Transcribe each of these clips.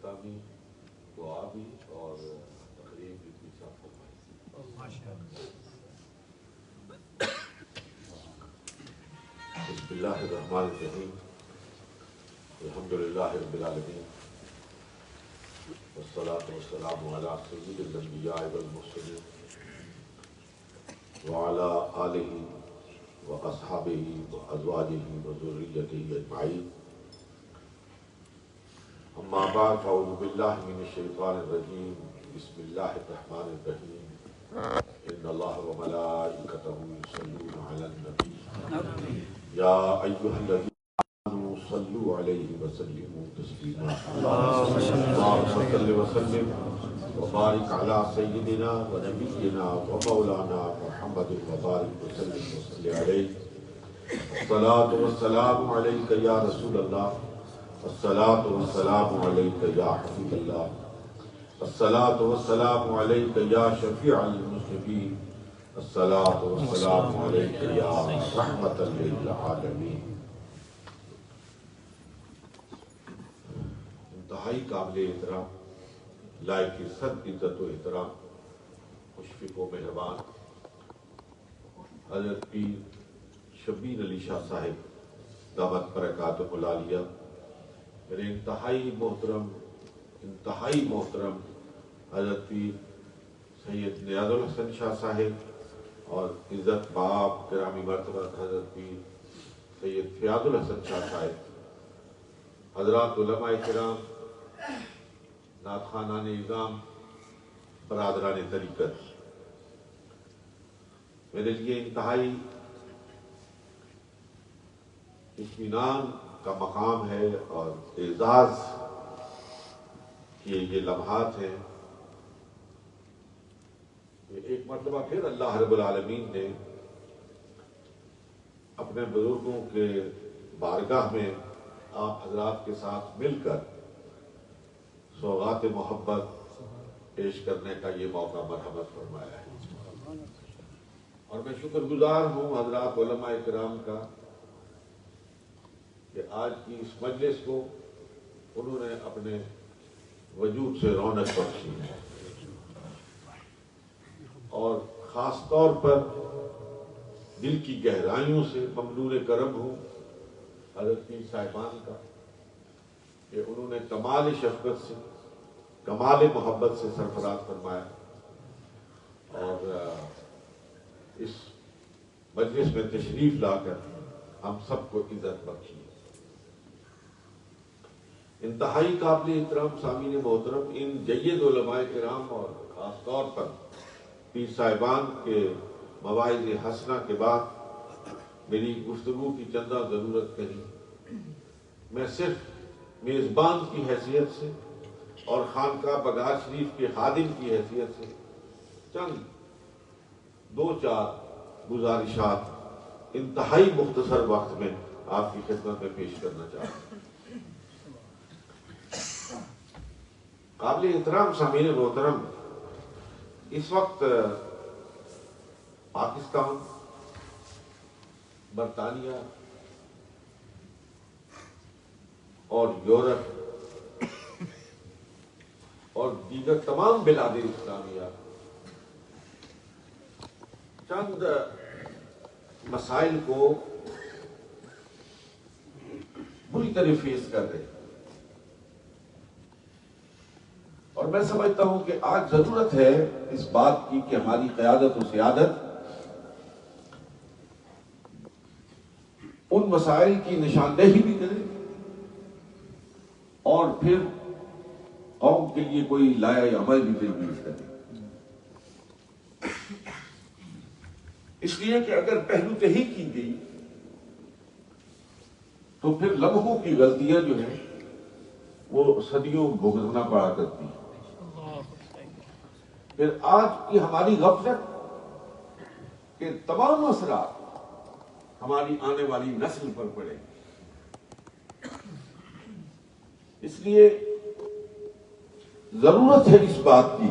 اختتامی دعا بھی اور تقریر بھی پیچھا فرمائی. بسم اللہ الرحمن الرحیم. الحمدللہ رب العالمین والصلاة والسلام علی سید الانبیاء والمرسلین وعلی آلہ واصحابہ وازواجہ وذریتہ اجمعین. اما بعد فاعوذ باللہ من الشیطان الرجیم. بسم اللہ الرحمن الرحیم. ان اللہ وملائکتہ یصلون علی النبی یا ایھا الذین آمنوا صلوا علیہ وسلموا تسلیما. اللهم صل وسلم وبارک علی سیدنا ونبینا ومولانا محمد وبارک وسلم وصل علیہ. الصلاۃ والسلام علیک یا رسول اللہ. الصلاۃ والسلام علیک یا حبیب اللہ. الصلاۃ والسلام علیک یا شفیع المذنبین. الصلاۃ والسلام علیک یا رحمۃ للعالمین. انتہائی قابل احترام، لائق صد عزت و احترام، مشفق و مہربان حضرت پیر شبیر علی شاہ صاحب دامت برکاتہ العالیہ، میرے انتہائی محترم حضرت پیر سید نیاز الحسن شاہ صاحب اور عزت باب گرامی مرتبہ حضرت پیر سید فیاض الحسن شاہ صاحب، حضرات علماء کرام، نعت خوانان اعظام، برادران طریقت، میرے لیے انتہائی اطمینان کا مقام ہے اور اعزاز کے یہ لمحات ہیں کہ ایک مرتبہ پھر اللہ رب العالمین نے اپنے بزرگوں کے بارگاہ میں آپ حضرات کے ساتھ مل کر سوغات محبت پیش کرنے کا یہ موقع مرحمت فرمایا ہے. اور میں شکر گزار ہوں حضرات علماء کرام کا کہ آج کی اس مجلس کو انہوں نے اپنے وجود سے رونق بخشی ہے. اور خاص طور پر دل کی گہرائیوں سے ممنون کرم ہوں حضرت پیر صاحبان کا کہ انہوں نے کمال شفقت سے، کمال محبت سے سرفراز فرمایا اور اس مجلس میں تشریف لا کر ہم سب کو عزت بخشی. انتہائی قابل احترام سامعین محترم، ان جید علماء کرام اور خاص طور پر پیر صاحبان کے مواعظ حسنہ کے بعد میری گفتگو کی چندہ ضرورت نہیں. میں صرف میزبان کی حیثیت سے اور خانقاہ بگار شریف کے خادم کی حیثیت سے چند دو چار گزارشات انتہائی مختصر وقت میں آپ کی خدمت میں پیش کرنا چاہتا ہوں. قابل احترام سامعین محترم، اس وقت پاکستان، برطانیہ اور یورپ اور دیگر تمام بلاد اسلامیہ چند مسائل کو بری طرح فیس کر رہے ہیں اور میں سمجھتا ہوں کہ آج ضرورت ہے اس بات کی کہ ہماری قیادت و سیادت ان مسائل کی نشاندہی بھی کرے اور پھر قوم کے لیے کوئی لائحہ عمل بھی تجویز کرے. اس لیے کہ اگر پہلو تہی کی گئی تو پھر لمحوں کی غلطیاں جو ہیں وہ صدیوں بھگتنا پڑا کرتی ہیں. پھر آج کی ہماری غفلت کے تمام اثرات ہماری آنے والی نسل پر پڑے. اس لیے ضرورت ہے اس بات کی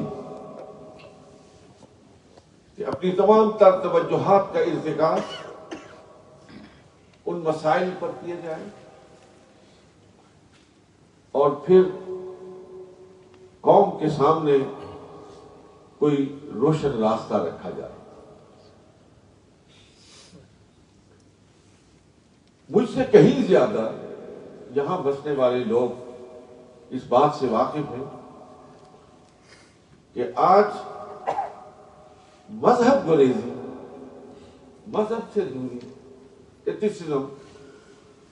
کہ اپنی تمام تر توجہات کا ارتکاز ان مسائل پر کیا جائے اور پھر کے سامنے کوئی روشن راستہ رکھا جائے. مجھ سے کہیں زیادہ یہاں بسنے والے لوگ اس بات سے واقف ہیں کہ آج مذہب گریزی، مذہب سے دوری، ایتھیسزم،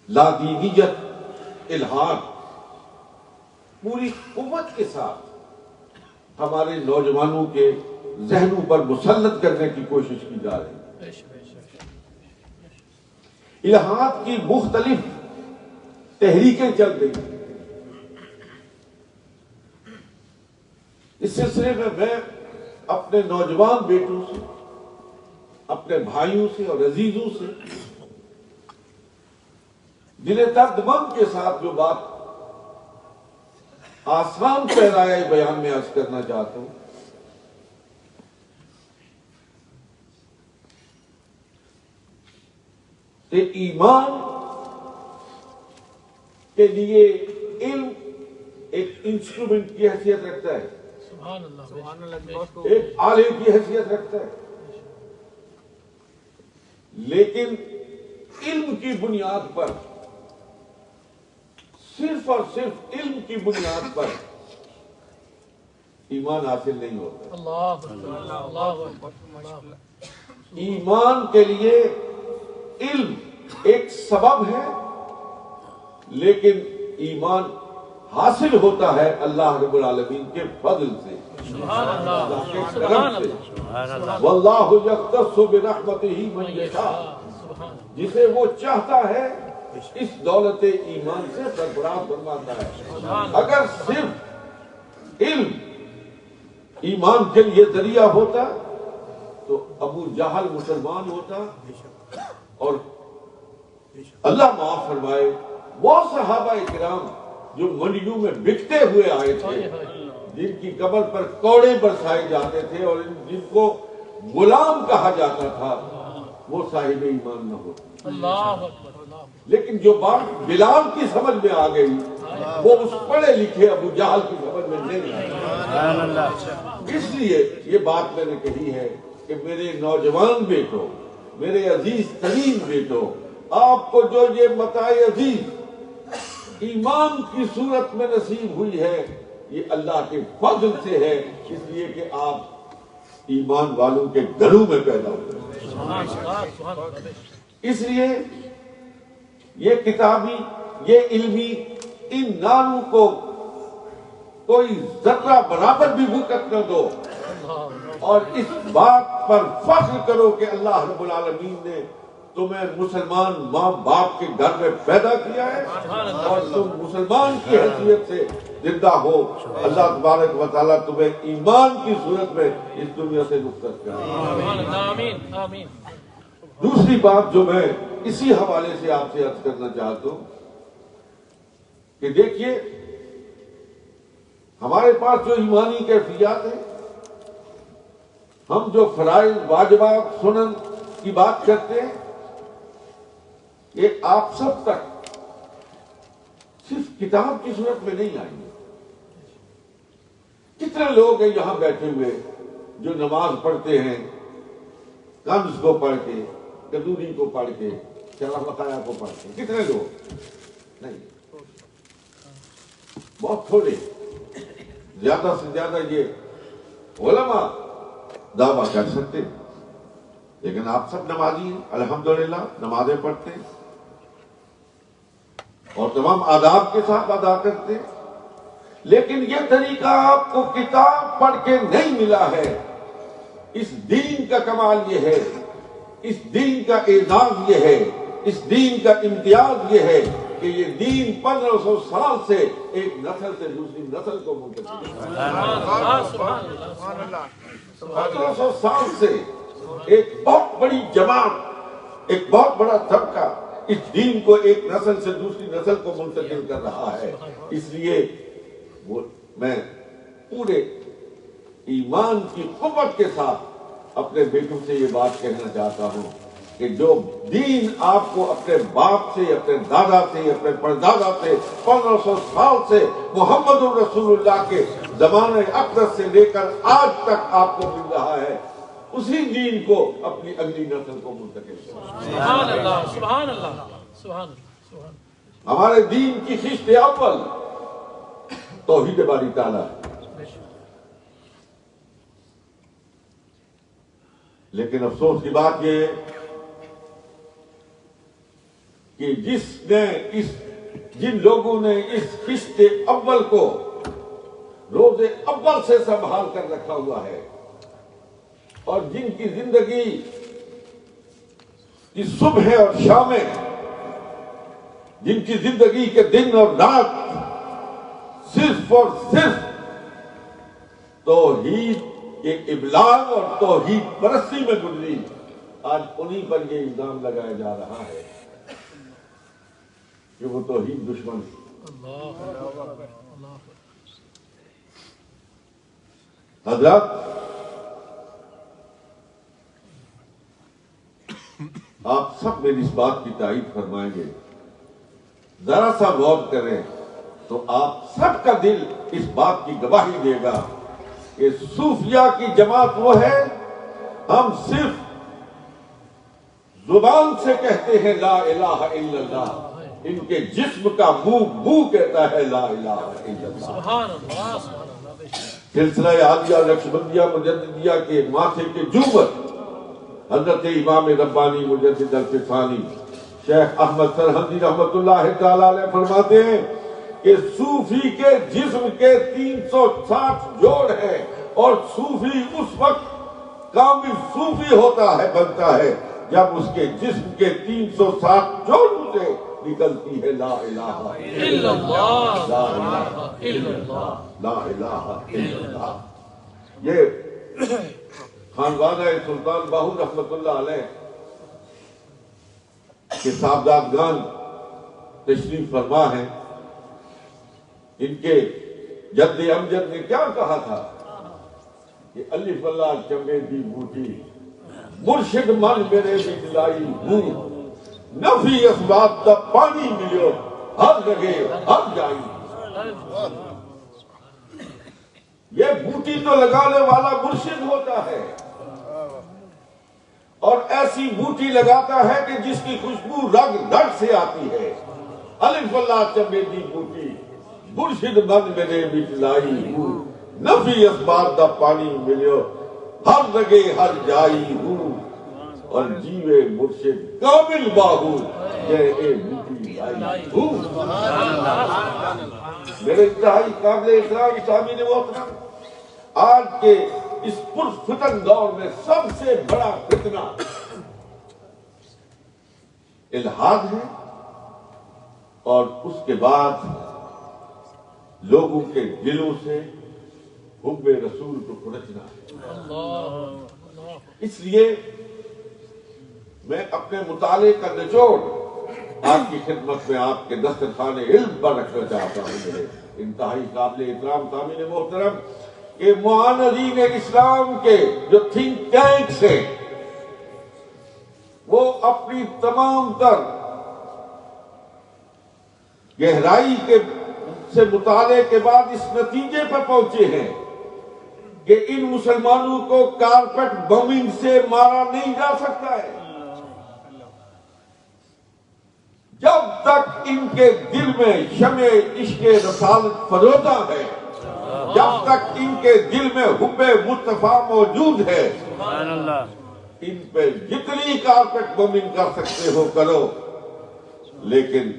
لادینیت، الحاد پوری قوت کے ساتھ ہمارے نوجوانوں کے ذہنوں پر مسلط کرنے کی کوشش کی جا رہی ہے. الحاد کی مختلف تحریکیں چل رہی ہیں. اس سلسلے میں اپنے نوجوان بیٹوں سے، اپنے بھائیوں سے اور عزیزوں سے دل درد مند کے ساتھ جو بات آسان پیرائے بیان میں عرض کرنا چاہتا ہوں کہ ایمان کے لیے علم ایک انسٹرومنٹ کی حیثیت رکھتا ہے، ایک آلے کی حیثیت رکھتا ہے، لیکن علم کی بنیاد پر، صرف اور صرف علم کی بنیاد پر ایمان حاصل نہیں ہوتا. ایمان کے لیے علم ایک سبب ہے، لیکن ایمان حاصل ہوتا ہے اللہ رب العالمین کے فضل سے، واللہ یختص برحمتہ من یشاء، جسے وہ چاہتا ہے اس دولت ایمان سے سرفراز فرماتا ہے. اگر صرف علم ایمان کے لیے ذریعہ ہوتا تو ابو جہل مسلمان ہوتا، اور اللہ معاف فرمائے وہ صحابہ کرام جو منڈیوں میں بکتے ہوئے آئے تھے، جن کی قبر پر کوڑے برسائے جاتے تھے اور جن کو غلام کہا جاتا تھا، وہ صاحب ایمان نہ ہوتے. لیکن جو بات بلال کی سمجھ میں آ گئی وہ اس پڑھے لکھے ابو جہل کی سمجھ میں نہیں آئی. اس لیے یہ بات میں نے کہی ہے کہ میرے نوجوان بیٹوں، میرے عزیز ترین بیٹوں، آپ کو جو یہ متاع عزیز ایمان کی صورت میں نصیب ہوئی ہے، یہ اللہ کے فضل سے ہے، اس لیے کہ آپ ایمان والوں کے گھروں میں پیدا ہوئے. اس لیے یہ کتابی، یہ علمی، ان ناموں کو کوئی ذرہ برابر بھی بھوکت نہ دو، اور اس بات پر فخر کرو کہ اللہ رب العالمین نے تمہیں مسلمان ماں باپ کے گھر میں پیدا کیا ہے اور تم مسلمان کی حیثیت سے زندہ ہو. اللہ تبارک و تعالیٰ تمہیں ایمان کی صورت میں اس دنیا سے رخصت کرے. دوسری بات جو میں اسی حوالے سے آپ سے عرض کرنا چاہتا ہوں کہ دیکھیے، ہمارے پاس جو ایمانی کیفیات ہیں، ہم جو فرائض، واجبات، سنن کی بات کرتے ہیں، یہ آپ سب تک صرف کتاب کی صورت میں نہیں آئیں گے. کتنے لوگ ہیں یہاں بیٹھے ہوئے جو نماز پڑھتے ہیں کنز کو پڑھ کے، کدوری کو پڑھ کے، شرح بقایا کو پڑھ کے؟ کتنے لوگ؟ نہیں، بہت تھوڑے. زیادہ سے زیادہ یہ علماء دعویٰ کر سکتے، لیکن آپ سب نمازی ہیں، الحمدللہ نمازیں پڑھتے ہیں اور تمام آداب کے ساتھ ادا کرتے ہیں. لیکن یہ طریقہ آپ کو کتاب پڑھ کے نہیں ملا ہے. اس دین کا کمال یہ ہے، اس دین کا اعزاز یہ ہے، اس دین کا امتیاز یہ ہے کہ یہ دین 1500 سال سے ایک نسل سے دوسری نسل کو منتقل ہے. 1500 سال سے ایک بہت بڑی جماعت، ایک بہت بڑا طبقہ اس دین کو ایک نسل سے دوسری نسل کو منتقل کر رہا ہے. اس لیے میں پورے ایمان کی قوت کے ساتھ اپنے بیٹوں سے یہ بات کہنا چاہتا ہوں کہ جو دین آپ کو اپنے باپ سے، اپنے دادا سے، اپنے پردادا سے 1500 سال سے محمد رسول اللہ کے زمانہ اقدس سے لے کر آج تک آپ کو مل رہا ہے، اسی دین کو اپنی اگلی نسل کو منتقل کریں۔ سبحان اللہ، سبحان اللہ، سبحان اللہ۔ ہمارے دین کی خشت اول توحید باری تعالیٰ ہے، لیکن افسوس کی بات یہ ہے کہ جن لوگوں نے اس خشت اول کو روز اول سے سنبھال کر رکھا ہوا ہے، اور جن کی زندگی کی صبح اور شامیں، جن کی زندگی کے دن اور رات صرف اور صرف توحید کے ابلاغ اور توحید پرستی میں گزری، آج انہی پر یہ الزام لگایا جا رہا ہے کہ وہ توحید دشمن ہے۔ حضرات، آپ سب میری اس بات کی تائید فرمائیں گے، ذرا سا غور کریں تو آپ سب کا دل اس بات کی گواہی دے گا کہ صوفیہ کی جماعت وہ ہے، ہم صرف زبان سے کہتے ہیں لا الہ الا اللہ، ان کے جسم کا منہ کہتا ہے لا الہ الا اللہ۔ سبحان اللہ، سبحان اللہ۔ سلسلہ عالیہ نقشبندیہ مجددیہ کے ماتھے کے جومر حضرت امام ربانی مجدد الفسانی شیخ احمد سرہندی رحمت اللہ تعالیٰ علیہ فرماتے ہیں کہ صوفی کے جسم کے 360 جوڑ ہیں، اور صوفی اس وقت کامل صوفی ہوتا ہے، بنتا ہے، جب اس کے جسم کے 360 جوڑوں سے نکلتی ہے لا الہ الا اللہ، لا الہ الا اللہ، لا الہ الا اللہ۔ یہ خانوادہ سلطان باہو رحمت اللہ علیہ کے صاحبزادگان تشریف فرما ہیں، ان کے جد امجد نے کیا کہا تھا کہ الف اللہ چمبے دی بوٹی مرشد من میرے بجلائی ہوں، نفی اسباب دا پانی ملیو ہر جگہ ہر جائی۔ یہ بوٹی تو لگانے والا مرشد ہوتا ہے، اور ایسی بوٹی لگاتا ہے کہ جس کی خوشبو رگ رگ سے آتی ہے۔ الف اللہ چمبے دی بوٹی مرشد من میرے بجلائی ہوں، نفی اسباب دا پانی ملیو ہر جگہ ہر جائی ہوں، اور جیوے مرشد کامل باہو یہ اے بوٹی لائی ہوں۔ میرے انتہائی قابل احترام سامعین محترم، آج کے اس پرفتن دور میں سب سے بڑا فتنہ الحاد ہے، اور اس کے بعد لوگوں کے دلوں سے حب رسول کو کھرچنا ہے۔ اس لیے میں اپنے مطالعے کا نچوڑ آپ کی خدمت میں آپ کے دسترخوان علم پر رکھنا چاہتا ہوں۔ میرے انتہائی قابل احترام سامعین محترم، کہ معاندین اسلام کے جو تھنک ٹینکس ہیں، وہ اپنی تمام تر گہرائی سے مطالعے کے بعد اس نتیجے پر پہنچے ہیں کہ ان مسلمانوں کو کارپٹ بمنگ سے مارا نہیں جا سکتا ہے جب تک ان کے دل میں شمع عشق رسالت فروزہ ہے، جب تک ان کے دل میں حب مصطفیٰ موجود ہے۔ ان پہ جتنی کارپٹ بمنگ کر سکتے ہو کرو، لیکن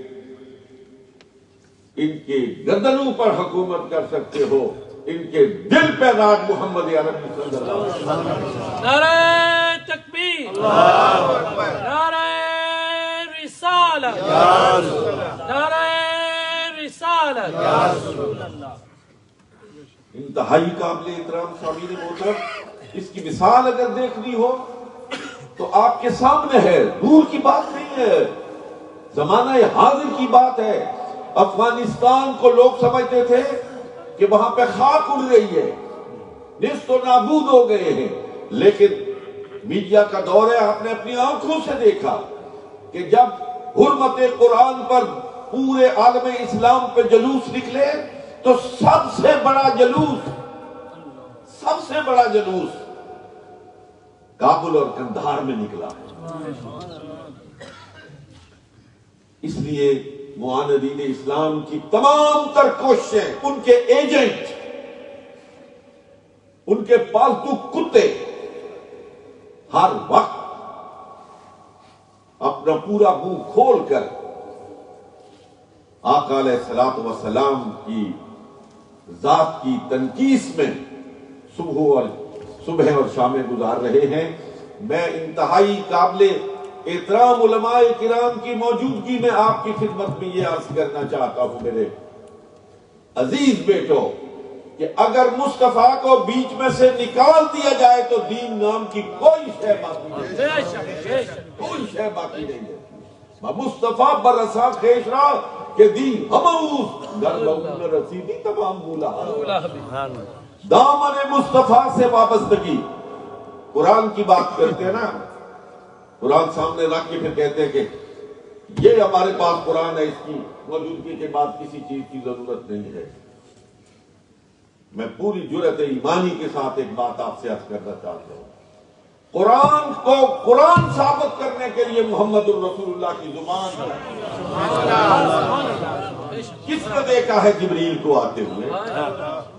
ان کی گردنوں پر حکومت کر سکتے ہو، ان کے دل پہ راج محمد عربی صلی اللہ علیہ وسلم۔ نعرہ تکبیر، نعرہ رسالت، نعرہ رسالت۔ انتہائی قابل احترام سامعین محترم، اس کی مثال اگر دیکھنی ہو تو آپ کے سامنے ہے، دور کی بات نہیں ہے، زمانہ حاضر کی بات ہے۔ افغانستان کو لوگ سمجھتے تھے کہ وہاں پہ خاک اڑ رہی ہے، نیست و نابود ہو گئے ہیں، لیکن میڈیا کا دور ہے، آپ نے اپنی آنکھوں سے دیکھا کہ جب حرمت قرآن پر پورے عالم اسلام پہ جلوس نکلے تو سب سے بڑا جلوس کابل اور قندھار میں نکلا ہے۔ اس لیے معاندین اسلام کی تمام تر کوششیں، ان کے ایجنٹ، ان کے پالتو کتے ہر وقت اپنا پورا منہ کھول کر آقا علیہ الصلوۃ والسلام کی ذات کی تنقیس میں صبح اور شامیں گزار رہے ہیں۔ میں انتہائی قابل احترام علماء کرام کی موجودگی میں آپ کی خدمت میں یہ عرض کرنا چاہتا ہوں میرے عزیز بیٹو کہ اگر مصطفیٰ کو بیچ میں سے نکال دیا جائے تو دین نام کی کوئی شے باقی نہیں ہے، کوئی شے باقی نہیں ہے۔ مصطفیٰ برسا خیشرا کہ دین ہموز در لوگن رسیدی تمام بولا۔ دامن مصطفیٰ سے وابستگی، قرآن کی بات کرتے ہیں نا، قرآن سامنے رکھ کے پھر کہتے ہیں کہ یہ ہمارے پاس قرآن ہے، اس کی موجودگی کے بعد کسی چیز کی ضرورت نہیں ہے۔ میں پوری جرأت ایمانی کے ساتھ ایک بات آپ سے عرض کرنا چاہتا ہوں، قرآن کو قرآن ثابت کرنے کے لیے محمد الرسول اللہ کی زبان ہے۔ کس نے دیکھا ہے جبریل کو آتے ہوئے؟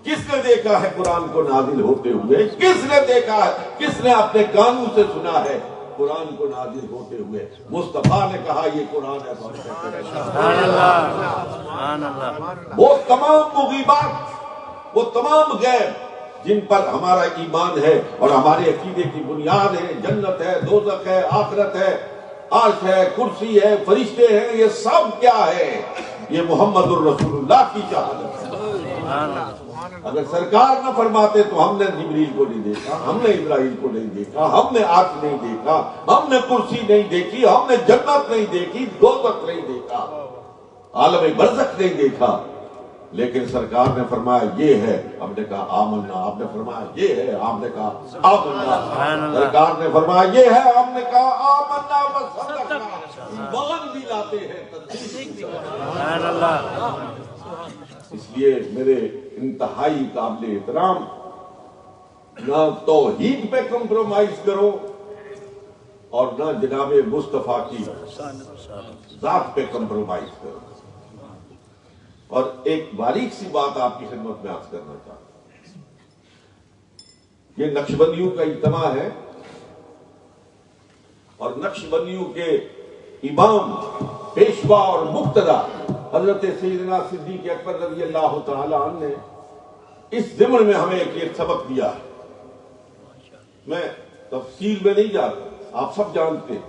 کس نے دیکھا ہے قرآن کو نازل ہوتے ہوئے؟ کس نے دیکھا ہے، کس نے اپنے کانوں سے سنا ہے قرآن کو نازل ہوتے ہوئے؟ مصطفیٰ نے کہا یہ قرآن ہے۔ وہ تمام مغیبات، وہ تمام غیب جن پر ہمارا ایمان ہے اور ہمارے عقیدے کی بنیاد ہے، جنت ہے، دوزخ ہے، آخرت ہے، عرش ہے، کرسی ہے، فرشتے ہیں، یہ سب کیا ہے؟ یہ محمد الرسول اللہ کی شہادت ہے۔ اگر سرکار نہ فرماتے تو ہم نے جبریل کو نہیں دیکھا، ہم نے اسرائیل کو نہیں دیکھا، ہم نے عرش نہیں دیکھا، ہم نے کرسی نہیں دیکھی، ہم نے جنت نہیں دیکھی، دوزخ نہیں دیکھا، عالم برزخ نہیں دیکھا، لیکن سرکار نے فرمایا یہ ہے، ہم نے کہا آمنا، آپ نے فرمایا یہ ہے، آپ نے کہا آمنا، سرکار نے فرمایا یہ ہے، ہم نے کہا آمنا وصدقنا، ایمان بھی لاتے ہیں تصدیق بھی کرتے ہیں۔ اس لیے میرے انتہائی قابل احترام، نہ توحید پہ کمپرومائز کرو اور نہ جناب مصطفیٰ کی ذات پہ کمپرومائز کرو۔ اور ایک باریک سی بات آپ کی خدمت میں عرض کرنا چاہتا ہوں، یہ نقشبندیوں کا اجتماع ہے اور نقشبندیوں کے امام، پیشوا اور مقتدا حضرت سیدنا صدیق اکبر رضی اللہ تعالی عنہ نے اس ضمن میں ہمیں ایک سبق دیا ہے۔ میں تفصیل میں نہیں جاتا، آپ سب جانتے ہیں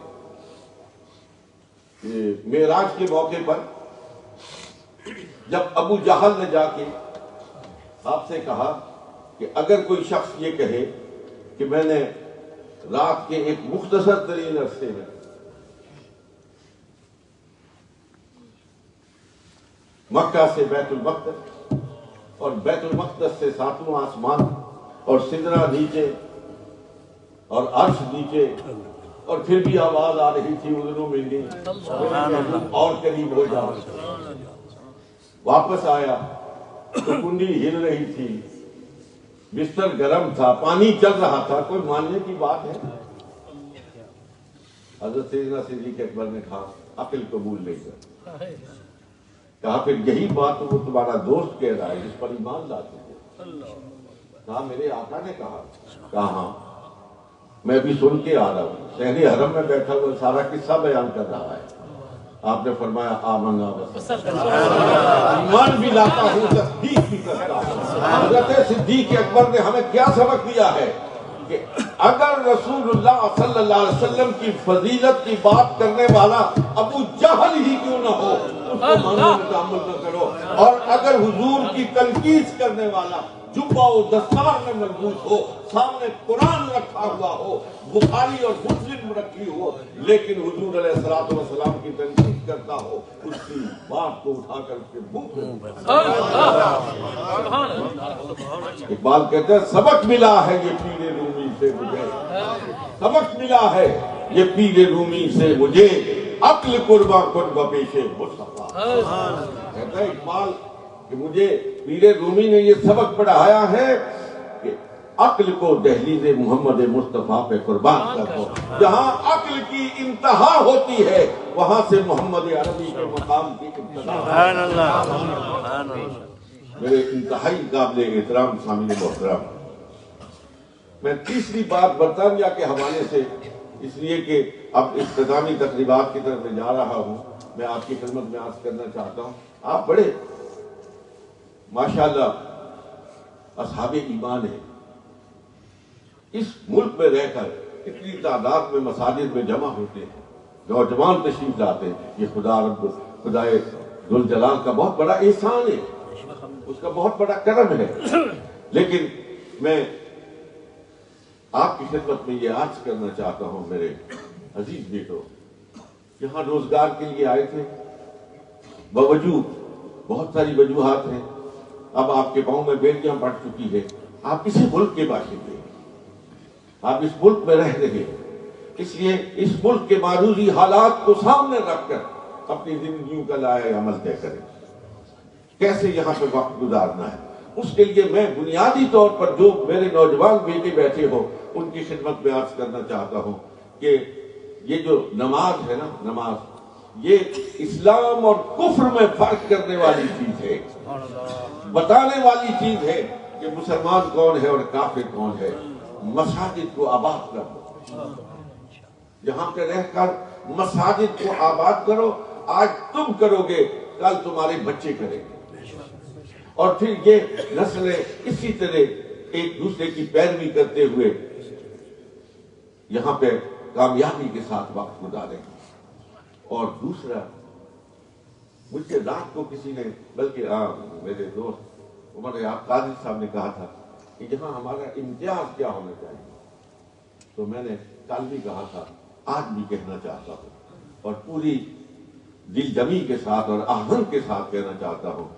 کہ معراج کے موقع پر جب ابو جہل نے جا کے آپ سے کہا کہ اگر کوئی شخص یہ کہے کہ میں نے رات کے ایک مختصر ترین عرصے میں مکہ سے بیت المقدس اور بیت المقدس سے ساتواں آسمان اور سدرہ نیچے اور عرش نیچے اور پھر بھی آواز آ رہی تھی اذنوں میں نہیں اور قریب ہو جاؤ، واپس آیا تو کنڈی ہل رہی تھی، بستر گرم تھا، پانی چل رہا تھا، کوئی ماننے کی بات ہے؟ حضرت سیدنا صدیق اکبر نے کہا عقل قبول نہیں کر، کہا پھر یہی بات وہ تمہارا دوست کہہ رہا ہے جس پر ایمان لاتے تھے؟ کہا میرے آقا نے کہا ہاں میں بھی سن کے آ رہا ہوں، شہری حرم میں بیٹھا ہوا سارا قصہ بیان کر رہا ہے۔ آپ نے فرمایا آمنا ایمان بھی لاتا ہوں، تصدیق بھی کرتا ہوں۔ حضرت صدیق اکبر نے ہمیں کیا سبق دیا ہے کہ اگر رسول اللہ صلی اللہ علیہ وسلم کی فضیلت کی بات کرنے والا ابو جہل ہی کیوں نہ ہو، اس کو ماننے میں تعامل نہ کرو، اور اگر حضور کی تنقید کرنے والا جبہ و دستار میں ملبوس ہو، سامنے قرآن رکھا ہوا ہو، بخاری اور مسلم رکھی ہو، لیکن حضور علیہ الصلوۃ والسلام کی تنقید کرتا ہو، اس کی بات کو اٹھا کر کے منہ پہ اقبال کہتے ہیں سبق ملا ہے یہ پیر رومی سے مجھے، سبق ملا ہے یہ پیر رومی سے مجھے، عقل قربا قربا پیش مصطفیٰ۔ کہتا ہے اقبال کہ مجھے پیر رومی نے یہ سبق پڑھایا ہے کہ عقل کو دہلیز محمد مصطفیٰ پہ قربان کر دو. جہاں عقل کی انتہا ہوتی ہے وہاں سے محمد عربی کے مقام کی ابتدا. سبحان اللہ سبحان اللہ. میرے انتہائی قابل احترام سامعین محترم، میں تیسری بات برطانیہ کے حوالے سے، اس لیے کہ اب اختتامی تقریبات کی طرف میں جا رہا ہوں، میں آپ کی خدمت میں عرض کرنا چاہتا ہوں، آپ بڑے ماشاءاللہ اصحاب ایمان ہیں. اس ملک میں رہ کر اتنی تعداد میں مساجد میں جمع ہوتے ہیں، نوجوان تشریف لاتے ہیں، یہ خدائے ذوالجلال کا بہت بڑا احسان ہے، اس کا بہت بڑا کرم ہے. لیکن میں آپ کی خدمت میں یہ عرض کرنا چاہتا ہوں میرے عزیز بیٹو، یہاں روزگار کے لیے آئے تھے، باوجود بہت ساری وجوہات ہیں. اب آپ کے پاؤں میں بیٹیاں پڑ چکی ہے، آپ کسی ملک کے باشندے ہیں، آپ اس ملک میں رہ رہے ہیں، اس لیے اس ملک کے معروضی حالات کو سامنے رکھ کر اپنی زندگیوں کا لائحہ عمل طے کریں، کیسے یہاں پہ وقت گزارنا ہے. اس کے لیے میں بنیادی طور پر جو میرے نوجوان بیٹے بیٹھے ہو ان کی خدمت میں عرض کرنا چاہتا ہوں کہ یہ جو نماز ہے نا، نماز یہ اسلام اور کفر میں فرق کرنے والی چیز ہے، بتانے والی چیز ہے کہ مسلمان کون ہے اور کافر کون ہے. مساجد کو آباد کرو، یہاں پہ رہ کر مساجد کو آباد کرو. آج تم کرو گے، کل تمہارے بچے کریں گے، اور پھر یہ نسلیں اسی طرح ایک دوسرے کی پیروی کرتے ہوئے یہاں پہ کامیابی کے ساتھ وقت گزاریں گے. اور دوسرا، مجھ سے رات کو کسی نے، بلکہ میرے دوست عمر یعقوب قادری صاحب نے کہا تھا کہ یہاں ہمارا امتیاز کیا ہونا چاہیے، تو میں نے کل بھی کہا تھا، آج بھی کہنا چاہتا ہوں اور پوری دل جمی کے ساتھ اور آہنگ کے ساتھ کہنا چاہتا ہوں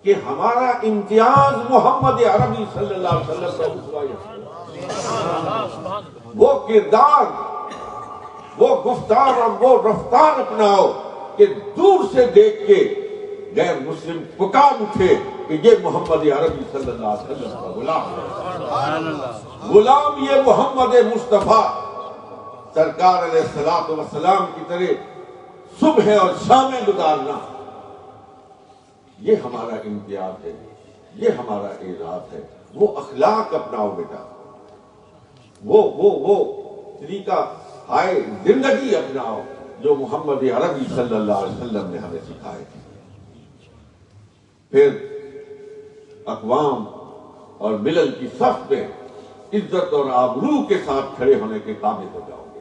کہ ہمارا امتیاز محمد عربی صلی اللہ علیہ وسلم کا وہ کردار، وہ گفتار اور وہ رفتار اپناؤ کہ دور سے دیکھ کے غیر مسلم پکار اٹھے کہ یہ محمد عربی صلی اللہ علیہ وسلم کا غلام ہے. غلام یہ محمد مصطفیٰ سرکار علیہ الصلوۃ والسلام کی طرح صبح اور شامیں گزارنا، یہ ہمارا امتیاز ہے، یہ ہمارا اعزاز ہے. وہ اخلاق اپناؤ بیٹا، وہ طریقہ ہائے زندگی اپناؤ جو محمد عربی صلی اللہ علیہ وسلم نے ہمیں سکھائے. پھر اقوام اور ملل کی صف میں عزت اور آبرو کے ساتھ کھڑے ہونے کے قابل ہو جاؤ گے.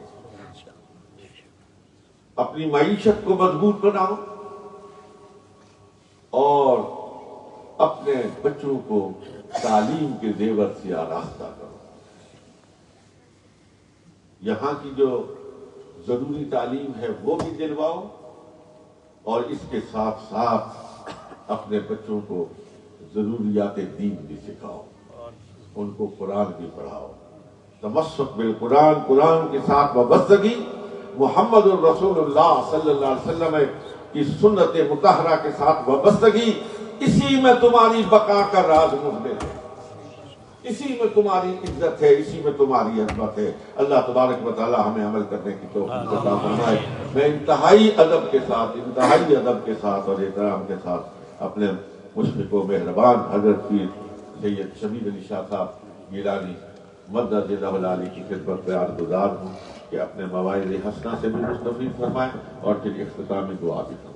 اپنی معیشت کو مضبوط بناؤ اور اپنے بچوں کو تعلیم کے زیور سے آراستہ کرو. یہاں کی جو ضروری تعلیم ہے وہ بھی دلواؤ اور اس کے ساتھ ساتھ اپنے بچوں کو ضروریات دین بھی سکھاؤ، ان کو قرآن بھی پڑھاؤ. تمسک بالقرآن، قرآن کے ساتھ وابستگی، محمد الرسول اللہ صلی اللہ علیہ وسلم کی سنت مطہرہ کے ساتھ وابستگی، اسی میں تمہاری بقا کا راز محمل ہے، اسی میں تمہاری عزت ہے، اسی میں تمہاری عظمت ہے. اللہ تبارک و تعالی ہمیں عمل کرنے کی توفیق عطا فرمائے. میں انتہائی ادب کے ساتھ اور احترام کے ساتھ اپنے مشفق و مہربان حضرت پیر سید شبیر علی شاہ صاحب گیلانی مدد العالی کی خدمت میں عرض گزار ہوں کہ اپنے مواعظ حسنہ سے بھی مستفید فرمائیں اور پھر اختتامی دعا بھی فرمائیں.